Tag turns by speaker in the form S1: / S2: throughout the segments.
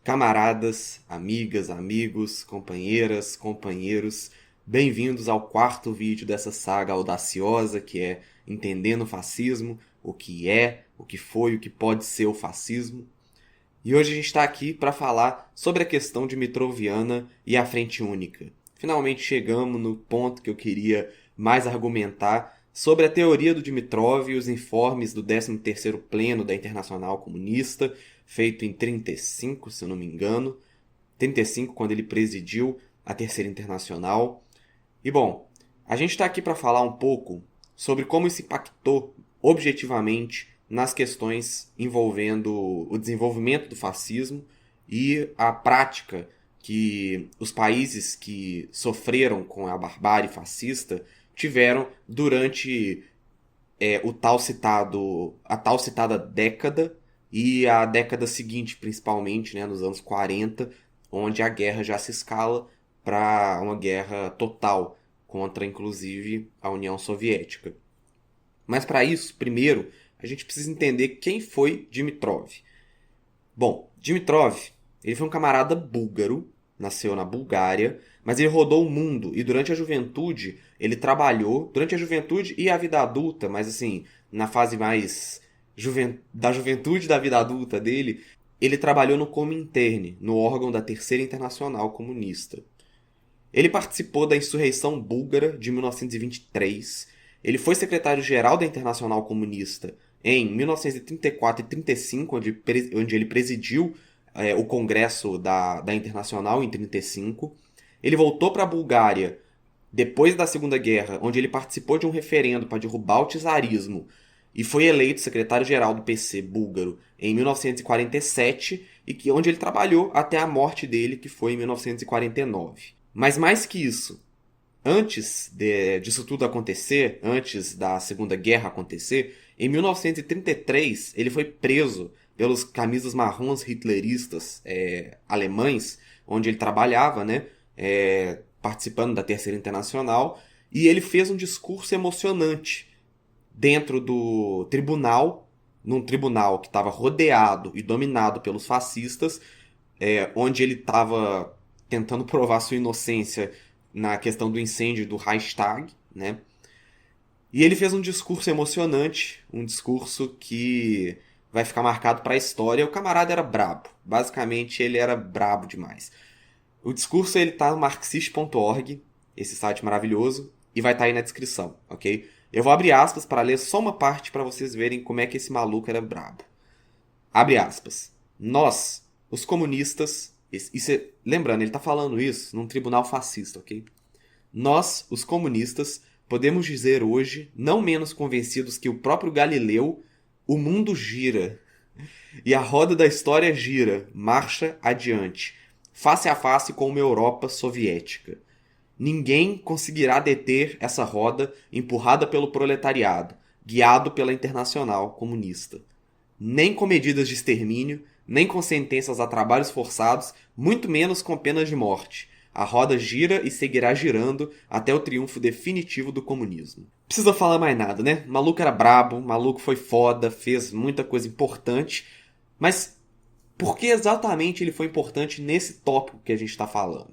S1: Camaradas, amigas, amigos, companheiras, companheiros, bem-vindos ao quarto vídeo dessa saga audaciosa que é Entendendo o Fascismo, o que foi, o que pode ser o fascismo. E hoje a gente está aqui para falar sobre a questão Dimitroviana e a Frente Única. Finalmente chegamos no ponto que eu queria mais argumentar sobre a teoria do Dimitrov e os informes do 13º Pleno da Internacional Comunista, feito em 35, se eu não me engano. 35, quando ele presidiu a Terceira Internacional. E bom, a gente está aqui para falar um pouco sobre como isso impactou objetivamente nas questões envolvendo o desenvolvimento do fascismo e a prática que os países que sofreram com a barbárie fascista tiveram durante a tal citada década e a década seguinte, principalmente, né, nos anos 40, onde a guerra já se escala para uma guerra total contra, inclusive, a União Soviética. Mas para isso, primeiro, a gente precisa entender quem foi Dimitrov. Bom, Dimitrov, ele foi um camarada búlgaro, nasceu na Bulgária, mas ele rodou o mundo e durante a juventude ele trabalhou, durante a juventude e a vida adulta, mas assim, na fase mais da juventude da vida adulta dele, ele trabalhou no Comintern, no órgão da Terceira Internacional Comunista. Ele participou da insurreição búlgara de 1923. Ele foi secretário-geral da Internacional Comunista em 1934 e 35, onde ele presidiu o Congresso da Internacional em 35. Ele voltou para a Bulgária depois da Segunda Guerra, onde ele participou de um referendo para derrubar o czarismo e foi eleito secretário-geral do PC búlgaro em 1947 onde ele trabalhou até a morte dele, que foi em 1949. Mas mais que isso, antes disso tudo acontecer, antes da Segunda Guerra acontecer, em 1933 ele foi preso pelos camisas marrons hitleristas alemães, onde ele trabalhava, né, participando da Terceira Internacional, e ele fez um discurso emocionante dentro do tribunal, num tribunal que estava rodeado e dominado pelos fascistas, onde ele estava tentando provar sua inocência na questão do incêndio do Reichstag, né? E ele fez um discurso emocionante, um discurso que vai ficar marcado para a história. O camarada era brabo, basicamente ele era brabo demais. O discurso ele tá no marxist.org, esse site maravilhoso, e vai estar aí na descrição, ok? Eu vou abrir aspas para ler só uma parte para vocês verem como é que esse maluco era brabo. Abre aspas. Nós, os comunistas, lembrando, ele está falando isso num tribunal fascista, ok? Nós, os comunistas, podemos dizer hoje, não menos convencidos que o próprio Galileu, o mundo gira. E a roda da história gira, marcha adiante, face a face com uma Europa soviética. Ninguém conseguirá deter essa roda empurrada pelo proletariado, guiado pela Internacional Comunista. Nem com medidas de extermínio, nem com sentenças a trabalhos forçados, muito menos com penas de morte. A roda gira e seguirá girando até o triunfo definitivo do comunismo. Precisa falar mais nada, né? O maluco era brabo, o maluco foi foda, fez muita coisa importante, mas por que exatamente ele foi importante nesse tópico que a gente está falando?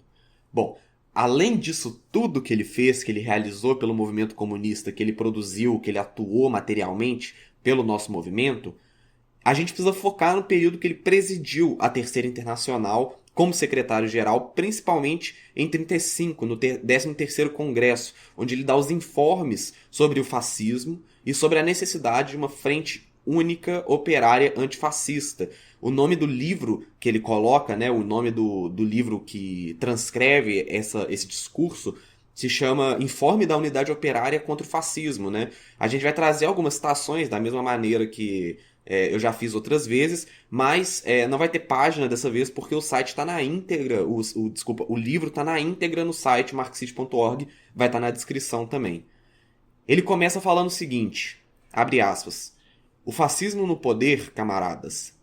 S1: Bom, além disso tudo que ele fez, que ele realizou pelo movimento comunista, que ele produziu, que ele atuou materialmente pelo nosso movimento, a gente precisa focar no período que ele presidiu a Terceira Internacional como secretário-geral, principalmente em 35, no 13º Congresso, onde ele dá os informes sobre o fascismo e sobre a necessidade de uma frente única operária antifascista. O nome do livro que ele coloca, né, o nome do livro que transcreve esse discurso, se chama Informe da Unidade Operária contra o Fascismo, né? A gente vai trazer algumas citações da mesma maneira que eu já fiz outras vezes, mas não vai ter página dessa vez porque o site está na íntegra, o livro está na íntegra no site marxist.org, vai estar na descrição também. Ele começa falando o seguinte, abre aspas, o fascismo no poder, camaradas,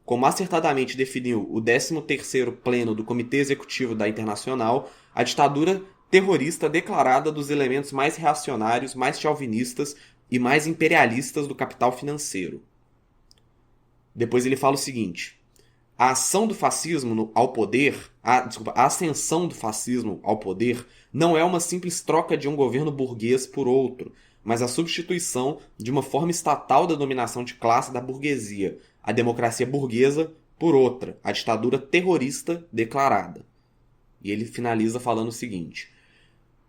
S1: como acertadamente definiu o 13º Pleno do Comitê Executivo da Internacional, a ditadura terrorista declarada dos elementos mais reacionários, mais chauvinistas e mais imperialistas do capital financeiro. Depois ele fala o seguinte, A ação do fascismo ao poder, a ascensão do fascismo ao poder não é uma simples troca de um governo burguês por outro, mas a substituição de uma forma estatal da dominação de classe da burguesia, a democracia burguesa, por outra, a ditadura terrorista declarada. E ele finaliza falando o seguinte: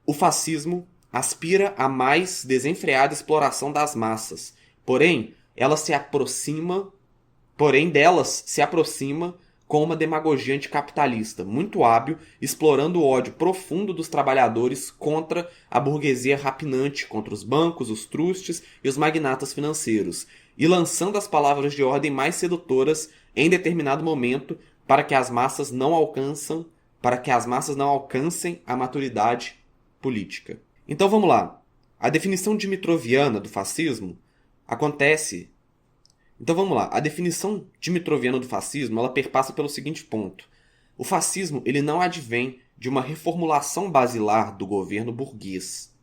S1: o fascismo aspira a mais desenfreada exploração das massas, porém delas se aproxima com uma demagogia anticapitalista muito hábil, explorando o ódio profundo dos trabalhadores contra a burguesia rapinante, contra os bancos, os trustes e os magnatas financeiros, e lançando as palavras de ordem mais sedutoras em determinado momento para que as massas não alcancem a maturidade política. Então vamos lá. A definição dimitroviana do fascismo acontece. Então vamos lá. A definição dimitroviana do fascismo, ela perpassa pelo seguinte ponto: o fascismo, ele não advém de uma reformulação basilar do governo burguês,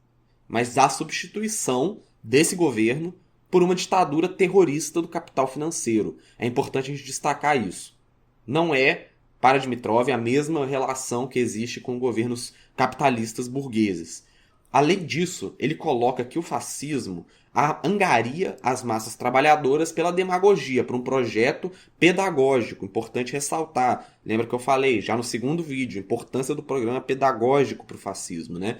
S1: mas da substituição desse governo por uma ditadura terrorista do capital financeiro. É importante a gente destacar isso. Não é, para Dimitrov, a mesma relação que existe com governos capitalistas burgueses. Além disso, ele coloca que o fascismo angaria as massas trabalhadoras pela demagogia, por um projeto pedagógico. Importante ressaltar. Lembra que eu falei já no segundo vídeo, a importância do programa pedagógico para o fascismo, né?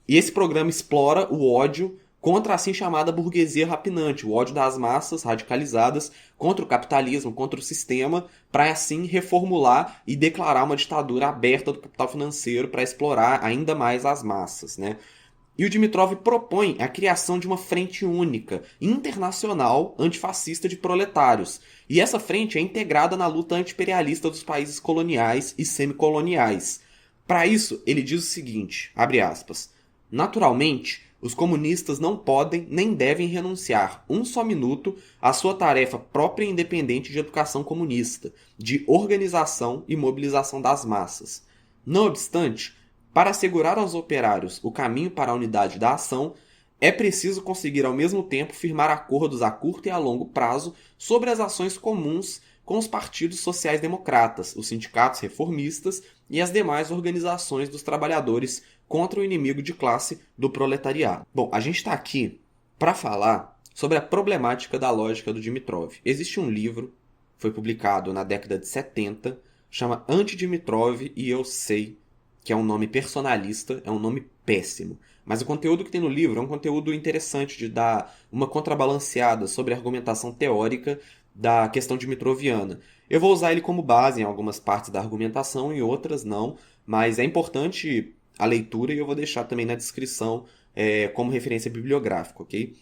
S1: E esse programa explora o ódio contra a assim chamada burguesia rapinante, o ódio das massas radicalizadas contra o capitalismo, contra o sistema, para assim reformular e declarar uma ditadura aberta do capital financeiro para explorar ainda mais as massas, né? E o Dimitrov propõe a criação de uma frente única, internacional, antifascista de proletários. E essa frente é integrada na luta anti-imperialista dos países coloniais e semicoloniais. Para isso, ele diz o seguinte, abre aspas: naturalmente, os comunistas não podem nem devem renunciar um só minuto à sua tarefa própria e independente de educação comunista, de organização e mobilização das massas. Não obstante, para assegurar aos operários o caminho para a unidade da ação, é preciso conseguir ao mesmo tempo firmar acordos a curto e a longo prazo sobre as ações comuns com os partidos sociais-democratas, os sindicatos reformistas e as demais organizações dos trabalhadores contra o inimigo de classe do proletariado. Bom, a gente está aqui para falar sobre a problemática da lógica do Dimitrov. Existe um livro, foi publicado na década de 70, chama Anti-Dimitrov e Eu Sei, que é um nome personalista, é um nome péssimo. Mas o conteúdo que tem no livro é um conteúdo interessante de dar uma contrabalanceada sobre a argumentação teórica da questão dimitroviana. Eu vou usar ele como base em algumas partes da argumentação, em outras não, mas é importante a leitura e eu vou deixar também na descrição como referência bibliográfica, ok?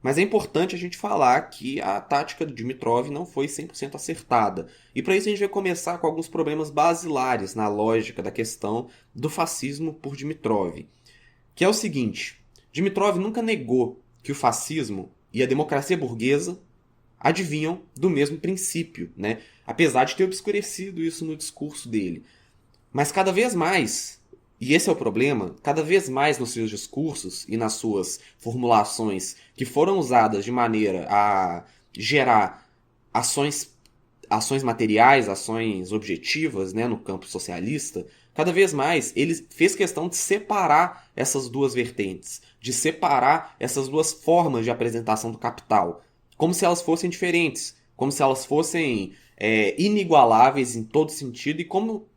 S1: Mas é importante a gente falar que a tática do Dimitrov não foi 100% acertada. E para isso a gente vai começar com alguns problemas basilares na lógica da questão do fascismo por Dimitrov. Que é o seguinte: Dimitrov nunca negou que o fascismo e a democracia burguesa advinham do mesmo princípio, né? Apesar de ter obscurecido isso no discurso dele. Mas cada vez mais, e esse é o problema, cada vez mais nos seus discursos e nas suas formulações que foram usadas de maneira a gerar ações materiais, ações objetivas, né, no campo socialista, cada vez mais ele fez questão de separar essas duas vertentes, de separar essas duas formas de apresentação do capital, como se elas fossem diferentes, como se elas fossem inigualáveis em todo sentido e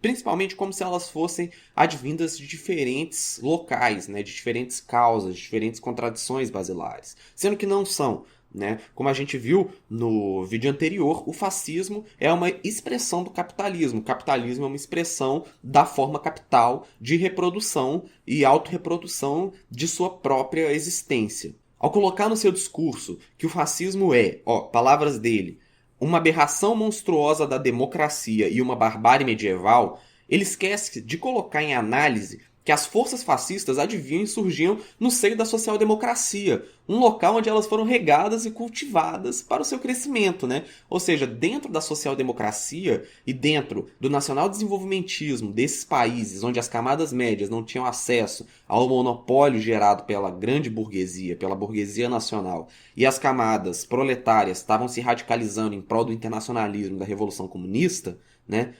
S1: principalmente como se elas fossem advindas de diferentes locais, né, de diferentes causas, de diferentes contradições basilares, sendo que não são. Né? Como a gente viu no vídeo anterior, o fascismo é uma expressão do capitalismo. O capitalismo é uma expressão da forma capital de reprodução e autorreprodução de sua própria existência. Ao colocar no seu discurso que o fascismo é, palavras dele, uma aberração monstruosa da democracia e uma barbárie medieval, ele esquece de colocar em análise que as forças fascistas adivinham e surgiam no seio da social-democracia, um local onde elas foram regadas e cultivadas para o seu crescimento, né? Ou seja, dentro da social-democracia e dentro do nacional-desenvolvimentismo desses países onde as camadas médias não tinham acesso ao monopólio gerado pela grande burguesia, pela burguesia nacional, e as camadas proletárias estavam se radicalizando em prol do internacionalismo da Revolução Comunista, né?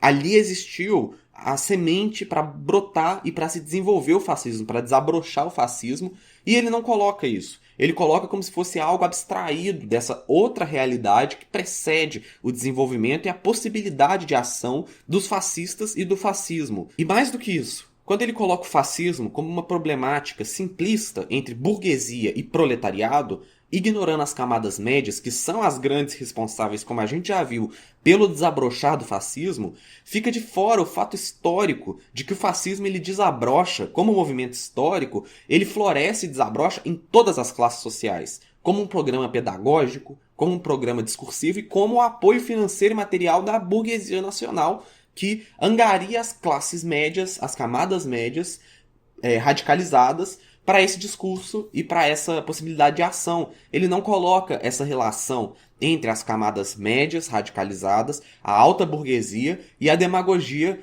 S1: Ali existiu a semente para brotar e para se desenvolver o fascismo, para desabrochar o fascismo, e ele não coloca isso. Ele coloca como se fosse algo abstraído dessa outra realidade que precede o desenvolvimento e a possibilidade de ação dos fascistas e do fascismo. E mais do que isso, quando ele coloca o fascismo como uma problemática simplista entre burguesia e proletariado, ignorando as camadas médias, que são as grandes responsáveis, como a gente já viu, pelo desabrochar do fascismo, fica de fora o fato histórico de que o fascismo ele desabrocha, como movimento histórico, ele floresce e desabrocha em todas as classes sociais, como um programa pedagógico, como um programa discursivo e como o apoio financeiro e material da burguesia nacional, que angaria as classes médias, as camadas médias radicalizadas, para esse discurso e para essa possibilidade de ação. Ele não coloca essa relação entre as camadas médias radicalizadas, a alta burguesia e a demagogia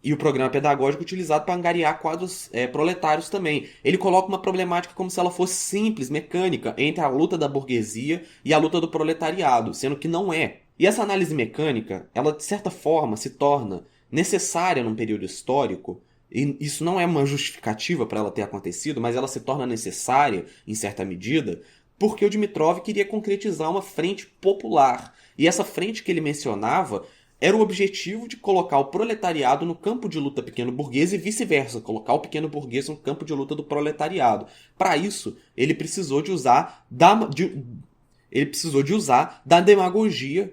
S1: e o programa pedagógico utilizado para angariar quadros proletários também. Ele coloca uma problemática como se ela fosse simples, mecânica, entre a luta da burguesia e a luta do proletariado, sendo que não é. E essa análise mecânica, ela de certa forma se torna necessária num período histórico. E isso não é uma justificativa para ela ter acontecido, mas ela se torna necessária, em certa medida, porque o Dimitrov queria concretizar uma frente popular. E essa frente que ele mencionava era o objetivo de colocar o proletariado no campo de luta pequeno-burguês e vice-versa, colocar o pequeno burguês no campo de luta do proletariado. Para isso, ele precisou de usar da demagogia,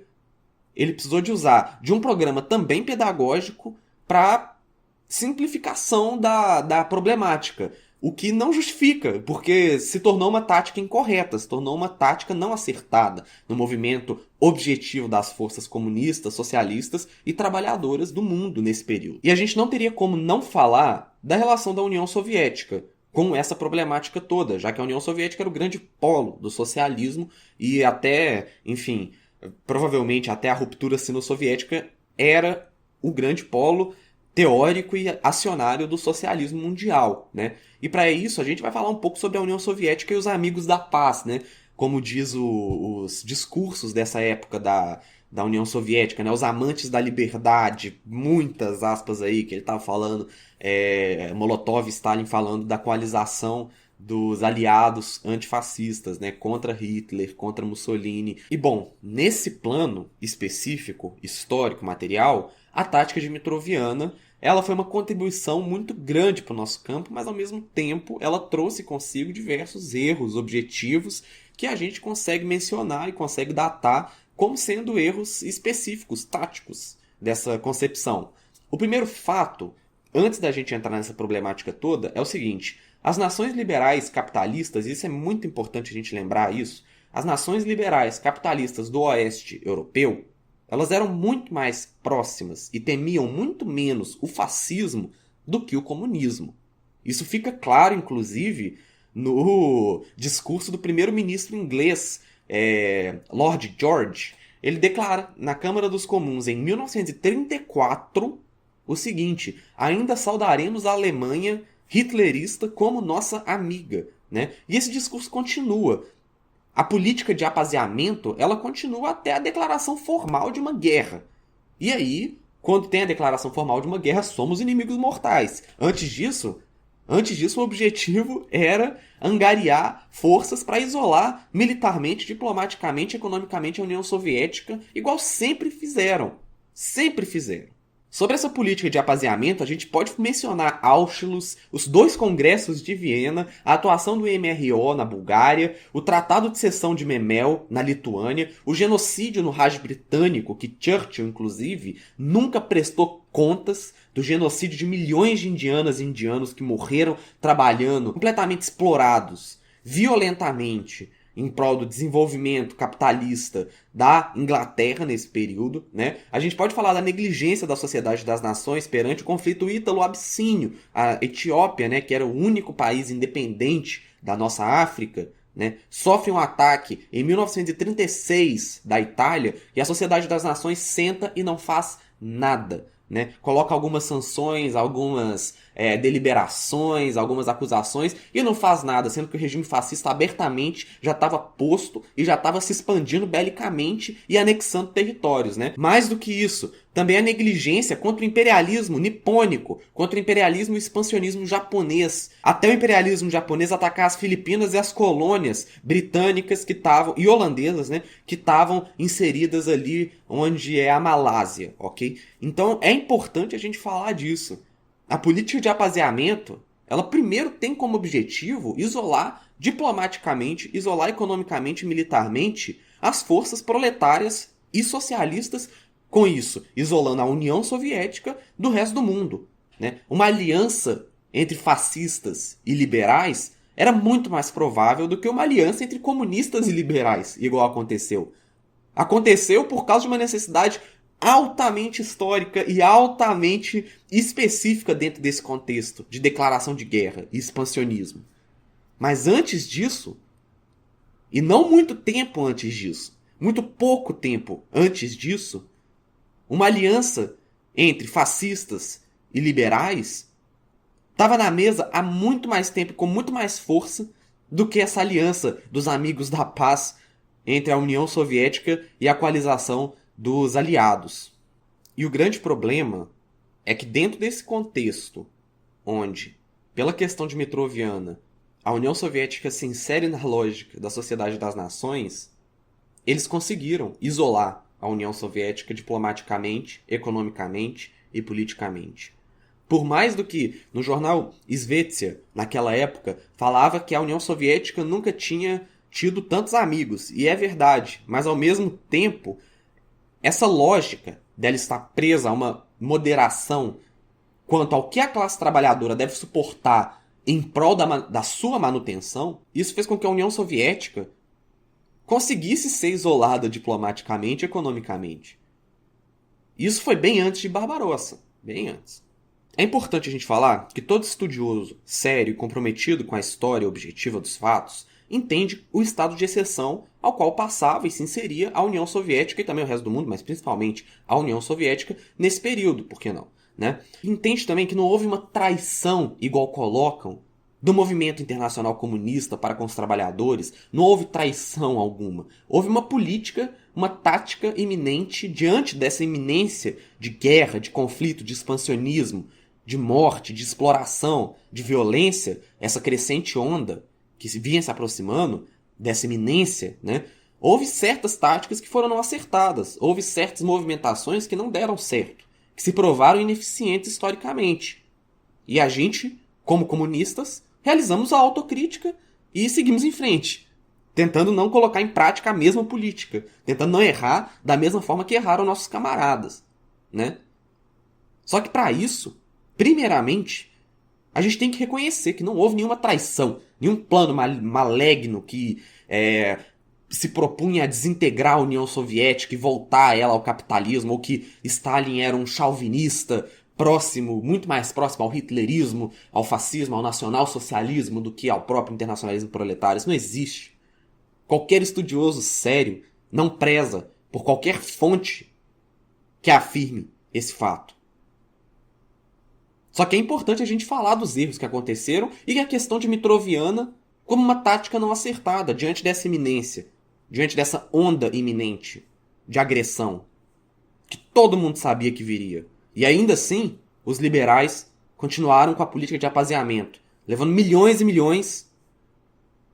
S1: ele precisou de usar de um programa também pedagógico para simplificação da problemática, o que não justifica, porque se tornou uma tática incorreta, se tornou uma tática não acertada no movimento objetivo das forças comunistas, socialistas e trabalhadoras do mundo nesse período. E a gente não teria como não falar da relação da União Soviética com essa problemática toda, já que a União Soviética era o grande polo do socialismo e até, enfim, provavelmente até a ruptura sino-soviética era o grande polo teórico e acionário do socialismo mundial, né? E para isso a gente vai falar um pouco sobre a União Soviética e os amigos da paz, né? Como diz os discursos dessa época da União Soviética, né? Os amantes da liberdade, muitas aspas aí que ele estava falando, Molotov e Stalin falando da coalização dos aliados antifascistas, né, contra Hitler, contra Mussolini. E bom, nesse plano específico, histórico, material, a tática dimitroviana, ela foi uma contribuição muito grande para o nosso campo, mas ao mesmo tempo ela trouxe consigo diversos erros objetivos que a gente consegue mencionar e consegue datar como sendo erros específicos, táticos dessa concepção. O primeiro fato, antes da gente entrar nessa problemática toda, é o seguinte: as nações liberais capitalistas, e isso é muito importante a gente lembrar isso, as nações liberais capitalistas do oeste europeu, elas eram muito mais próximas e temiam muito menos o fascismo do que o comunismo. Isso fica claro, inclusive, no discurso do primeiro-ministro inglês, Lord George. Ele declara na Câmara dos Comuns, em 1934, o seguinte: ainda saudaremos a Alemanha hitlerista como nossa amiga, né? E esse discurso continua. A política de apaziamento, ela continua até a declaração formal de uma guerra. E aí, quando tem a declaração formal de uma guerra, somos inimigos mortais. Antes disso, o objetivo era angariar forças para isolar militarmente, diplomaticamente, economicamente a União Soviética, igual sempre fizeram. Sempre fizeram. Sobre essa política de apaziamento, a gente pode mencionar Auschwitz, os 2 congressos de Viena, a atuação do MRO na Bulgária, o Tratado de Cessão de Memel na Lituânia, o genocídio no Raj britânico, que Churchill, inclusive, nunca prestou contas do genocídio de milhões de indianas e indianos que morreram trabalhando, completamente explorados, violentamente, em prol do desenvolvimento capitalista da Inglaterra nesse período, né? A gente pode falar da negligência da Sociedade das Nações perante o conflito ítalo-abissínio, a Etiópia, né, que era o único país independente da nossa África, né, sofre um ataque em 1936 da Itália e a Sociedade das Nações senta e não faz nada. Né? Coloca algumas sanções, algumas deliberações, algumas acusações e não faz nada, sendo que o regime fascista abertamente já estava posto e já estava se expandindo belicamente e anexando territórios. Né? Mais do que isso, também a negligência contra o imperialismo nipônico, contra o imperialismo e expansionismo japonês. Até o imperialismo japonês atacar as Filipinas e as colônias britânicas que estavam, e holandesas, né, que estavam inseridas ali onde é a Malásia, ok? Então é importante a gente falar disso. A política de apaziamento, ela primeiro tem como objetivo isolar diplomaticamente, isolar economicamente e militarmente as forças proletárias e socialistas, com isso, isolando a União Soviética do resto do mundo. Né? Uma aliança entre fascistas e liberais era muito mais provável do que uma aliança entre comunistas e liberais, igual aconteceu. Aconteceu por causa de uma necessidade altamente histórica e altamente específica dentro desse contexto de declaração de guerra e expansionismo. Mas antes disso, e não muito tempo antes disso, muito pouco tempo antes disso, uma aliança entre fascistas e liberais estava na mesa há muito mais tempo, com muito mais força do que essa aliança dos amigos da paz entre a União Soviética e a coalização dos aliados. E o grande problema é que dentro desse contexto, onde, pela questão de Metroviana, a União Soviética se insere na lógica da Sociedade das Nações, eles conseguiram isolar a União Soviética diplomaticamente, economicamente e politicamente. Por mais do que no jornal Izvestia, naquela época, falava que a União Soviética nunca tinha tido tantos amigos, e é verdade, mas ao mesmo tempo, essa lógica dela estar presa a uma moderação quanto ao que a classe trabalhadora deve suportar em prol da sua manutenção, isso fez com que a União Soviética conseguisse ser isolada diplomaticamente e economicamente. Isso foi bem antes de Barbarossa, bem antes. É importante a gente falar que todo estudioso sério e comprometido com a história objetiva dos fatos entende o estado de exceção ao qual passava e se inseria a União Soviética e também o resto do mundo, mas principalmente a União Soviética nesse período, por que não? Né? Entende também que não houve uma traição, igual colocam, do movimento internacional comunista para com os trabalhadores, não houve traição alguma. Houve uma política, uma tática iminente diante dessa iminência de guerra, de conflito, de expansionismo, de morte, de exploração, de violência, essa crescente onda que vinha se aproximando dessa iminência, né? Houve certas táticas que foram não acertadas, houve certas movimentações que não deram certo, que se provaram ineficientes historicamente. E a gente, como comunistas, realizamos a autocrítica e seguimos em frente, tentando não colocar em prática a mesma política, tentando não errar da mesma forma que erraram nossos camaradas, né? Só que para isso, primeiramente, a gente tem que reconhecer que não houve nenhuma traição, nenhum plano maligno que se propunha a desintegrar a União Soviética e voltar ela ao capitalismo, ou que Stalin era um chauvinista próximo, muito mais próximo ao hitlerismo, ao fascismo, ao nacionalsocialismo do que ao próprio internacionalismo proletário. Isso não existe. Qualquer estudioso sério não preza por qualquer fonte que afirme esse fato. Só que é importante a gente falar dos erros que aconteceram e a questão de Metroviana como uma tática não acertada diante dessa iminência, diante dessa onda iminente de agressão que todo mundo sabia que viria. E ainda assim, os liberais continuaram com a política de apaziamento, levando milhões e milhões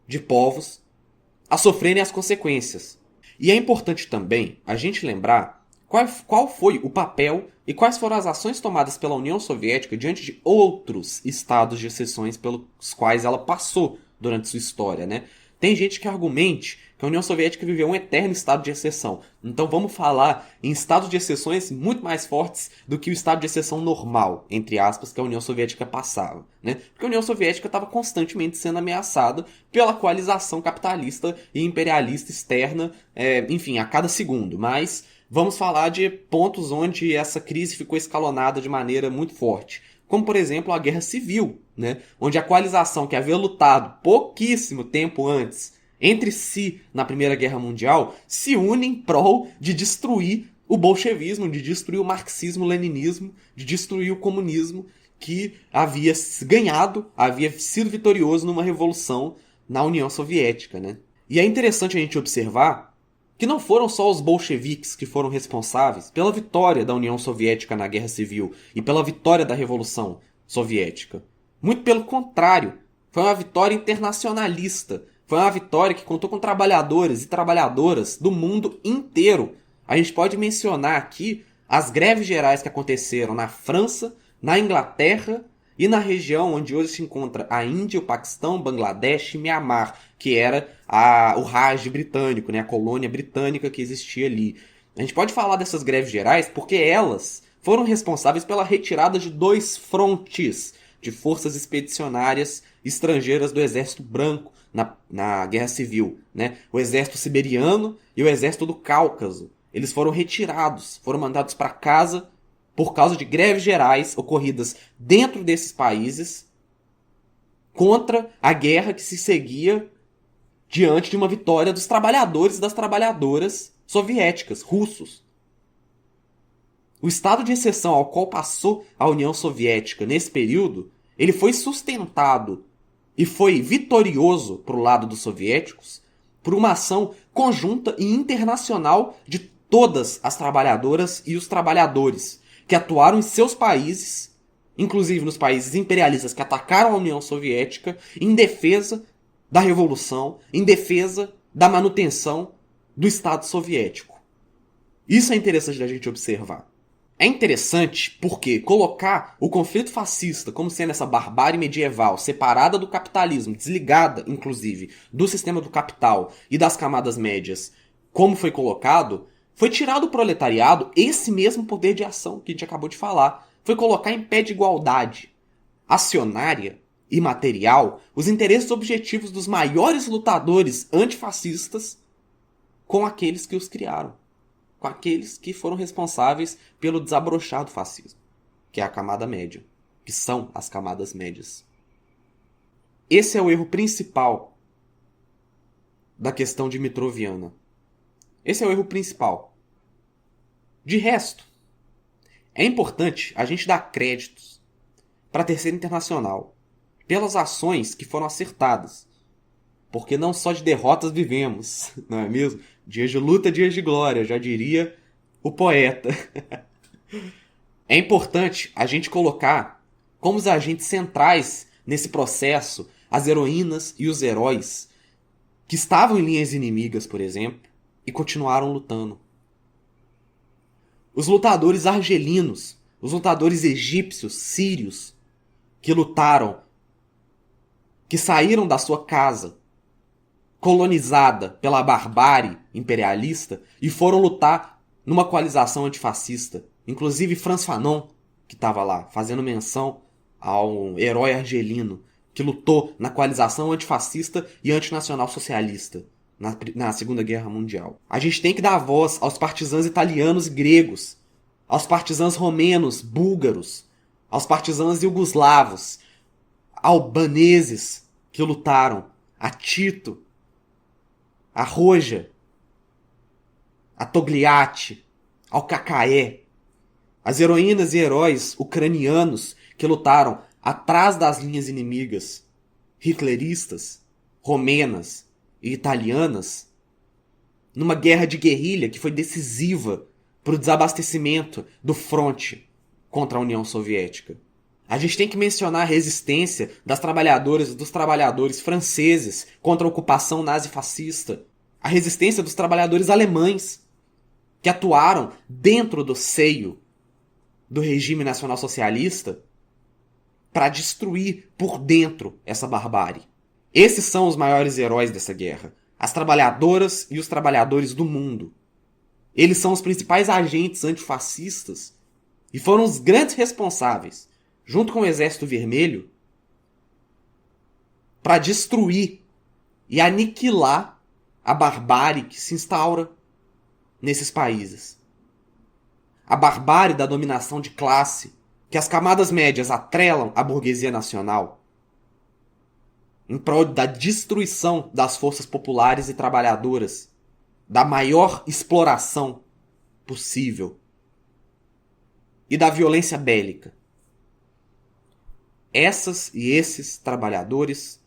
S1: de povos a sofrerem as consequências. E é importante também a gente lembrar qual foi o papel e quais foram as ações tomadas pela União Soviética diante de outros estados de exceções pelos quais ela passou durante sua história, né? Tem gente que argumente que a União Soviética viveu um eterno estado de exceção. Então vamos falar em estados de exceções muito mais fortes do que o estado de exceção normal, entre aspas, que a União Soviética passava, né? Porque a União Soviética estava constantemente sendo ameaçada pela coalização capitalista e imperialista externa, enfim, a cada segundo. Mas vamos falar de pontos onde essa crise ficou escalonada de maneira muito forte. Como, por exemplo, a Guerra Civil, né? Onde a coalização que havia lutado pouquíssimo tempo antes entre si na Primeira Guerra Mundial se une em prol de destruir o bolchevismo, de destruir o marxismo-leninismo, de destruir o comunismo que havia ganhado, havia sido vitorioso numa revolução na União Soviética, né? E é interessante a gente observar que não foram só os bolcheviques que foram responsáveis pela vitória da União Soviética na Guerra Civil e pela vitória da Revolução Soviética. Muito pelo contrário, foi uma vitória internacionalista. Foi uma vitória que contou com trabalhadores e trabalhadoras do mundo inteiro. A gente pode mencionar aqui as greves gerais que aconteceram na França, na Inglaterra e na região onde hoje se encontra a Índia, o Paquistão, Bangladesh e Mianmar, que era o Raj britânico, né, a colônia britânica que existia ali. A gente pode falar dessas greves gerais porque elas foram responsáveis pela retirada de 2 frontes de forças expedicionárias estrangeiras do Exército Branco na Guerra Civil, né? O Exército Siberiano e o Exército do Cáucaso. Eles foram retirados, foram mandados para casa por causa de greves gerais ocorridas dentro desses países contra a guerra que se seguia diante de uma vitória dos trabalhadores e das trabalhadoras soviéticas, russos. O estado de exceção ao qual passou a União Soviética nesse período, ele foi sustentado e foi vitorioso para o lado dos soviéticos por uma ação conjunta e internacional de todas as trabalhadoras e os trabalhadores que atuaram em seus países, inclusive nos países imperialistas que atacaram a União Soviética, em defesa da revolução, em defesa da manutenção do Estado soviético. Isso é interessante da gente observar. É interessante porque colocar o conflito fascista como sendo essa barbárie medieval separada do capitalismo, desligada, inclusive, do sistema do capital e das camadas médias, como foi colocado, foi tirar do proletariado esse mesmo poder de ação que a gente acabou de falar. Foi colocar em pé de igualdade acionária e material os interesses objetivos dos maiores lutadores antifascistas com aqueles que os criaram, com aqueles que foram responsáveis pelo desabrochar do fascismo, que é a camada média, que são as camadas médias. Esse é o erro principal da questão dimitroviana. Esse é o erro principal. De resto, é importante a gente dar créditos para a Terceira Internacional pelas ações que foram acertadas. Porque não só de derrotas vivemos, não é mesmo? Dias de luta, dias de glória, já diria o poeta. É importante a gente colocar como os agentes centrais nesse processo as heroínas e os heróis que estavam em linhas inimigas, por exemplo, e continuaram lutando. Os lutadores argelinos, os lutadores egípcios, sírios, que lutaram, que saíram da sua casa, colonizada pela barbárie imperialista, e foram lutar numa coalização antifascista. Inclusive Franz Fanon, que estava lá, fazendo menção ao herói argelino, que lutou na coalização antifascista e antinacional socialista na Segunda Guerra Mundial. A gente tem que dar voz aos partisãs italianos e gregos, aos partisãs romenos, búlgaros, aos partisãs iugoslavos, albaneses que lutaram, a Tito, a Roja, a Togliatti, ao Kakaé, as heroínas e heróis ucranianos que lutaram atrás das linhas inimigas, hitleristas, romenas e italianas, numa guerra de guerrilha que foi decisiva para o desabastecimento do fronte contra a União Soviética. A gente tem que mencionar a resistência das trabalhadoras e dos trabalhadores franceses contra a ocupação nazifascista, a resistência dos trabalhadores alemães que atuaram dentro do seio do regime nacional-socialista para destruir por dentro essa barbárie. Esses são os maiores heróis dessa guerra. As trabalhadoras e os trabalhadores do mundo. Eles são os principais agentes antifascistas e foram os grandes responsáveis, junto com o Exército Vermelho, para destruir e aniquilar a barbárie que se instaura nesses países. A barbárie da dominação de classe que as camadas médias atrelam à burguesia nacional em prol da destruição das forças populares e trabalhadoras, da maior exploração possível e da violência bélica. Essas e esses trabalhadores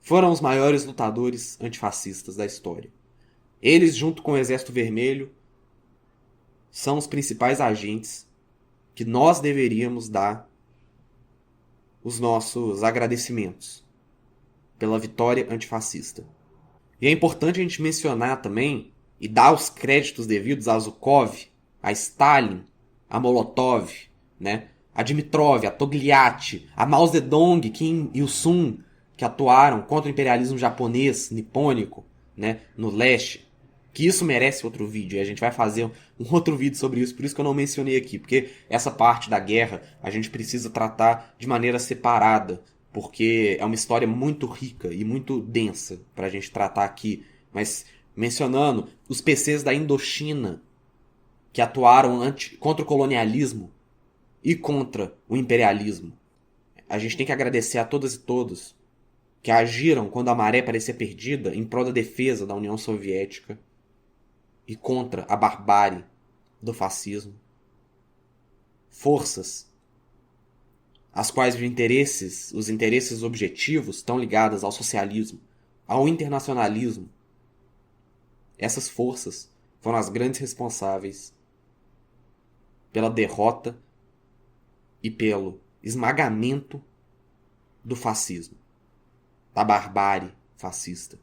S1: foram os maiores lutadores antifascistas da história. Eles, junto com o Exército Vermelho, são os principais agentes que nós deveríamos dar os nossos agradecimentos pela vitória antifascista. E é importante a gente mencionar também e dar os créditos devidos a Zhukov, a Stalin, a Molotov, né? A Dimitrov, a Togliatti, a Mao Zedong, Kim Il-sung, que atuaram contra o imperialismo japonês, nipônico, né, no leste. Que isso merece outro vídeo, e a gente vai fazer um outro vídeo sobre isso, por isso que eu não mencionei aqui, porque essa parte da guerra a gente precisa tratar de maneira separada, porque é uma história muito rica e muito densa pra gente tratar aqui, mas mencionando os PCs da Indochina, que atuaram contra o colonialismo e contra o imperialismo. A gente tem que agradecer a todas e todos que agiram quando a maré parecia perdida em prol da defesa da União Soviética e contra a barbárie do fascismo. Forças as quais os interesses objetivos estão ligados ao socialismo, ao internacionalismo. Essas forças foram as grandes responsáveis pela derrota e pelo esmagamento do fascismo, da barbárie fascista.